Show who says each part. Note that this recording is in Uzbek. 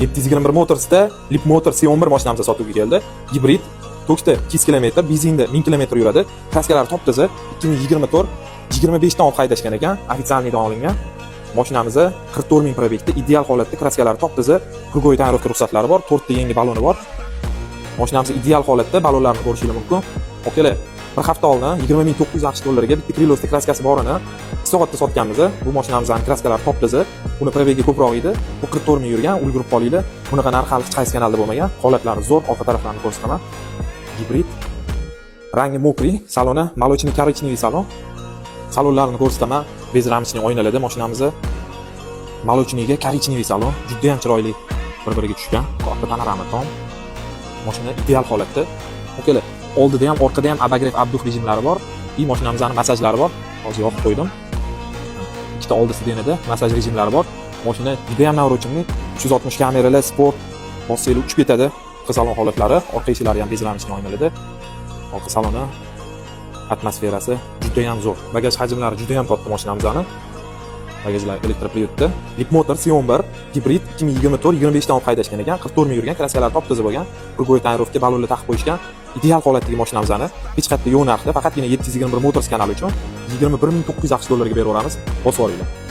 Speaker 1: 721 Motorsda Leap Motor C11 mashinamiz sotuvga keldi. Gibrid, to'kda 200 km, benzinda 1000 km yuradi. Kraskalari top-toza, 2024 25 dan olib haydashgan ekan, ofitsialnidan olingan. Mashinamiz 44 ming probegda, ideal holatda, kraskalari top-toza, krugoy tayyorlovka ruxsatlari bor, 4 ta yangi baloni bor. Mashinamiz ideal holatda, balonlarni ko'rishingiz mumkin. Okalar, bir hafta oldin 20900 AQSh dollariga bitta Krilosda kraskasi borini 2 soatda sotganmiz. Bu mashinamizning kraskalari top-toza, uni probegi ko'proq edi. Bu 44 ming yurgan, ulgurib qolinglar. Bunaqa narx hali hech qaysi kanalda bo'lmagan. Holatlari zo'r, orqa taraflarini ko'rsataman. Gibrid. Rangi mokriy, saloni молочный коричневый salon. Salonlarni ko'rsataman. Bez ramchning oynalarida mashinamiz молочныйga коричневый salon, juda ham chiroyli bir-biriga tushgan. Orqa panorama tom. Mashina ideal holatda. Okalar, oldida ham, orqada ham abagrev abduh rejimlari bor. Bu mashinamizning masajlari bor. Hozir yoqib qo'ydim. Ikkita oldi sidenida masaj rejimlari bor. Mashina juda ham navro'chimli, 360 kameralar, sport, bosseli uchib ketadi. Salon holatlari, orqa eshiklari ham bez ramchning oynalarida. Orqa saloni atmosferasi juda ham zo'r. Bagaj hajmlari juda ham katta mashinamizning. Bagajlar elektropриводda. Leap Motor C11 gibrid 2024 25 dan olib haydashgan ekan, 44 ming yurgan, kraskalari top-toza bo'lgan. Krugoy tayyorlovka balonlar taqib qo'yishgan. Ideal holatdagi mashinamizni hech qayerda yo'q narxda, faqatgina 721 Motors kanali uchun 21900 AQSh dollariga berib o'ramiz. Bosib olinglar.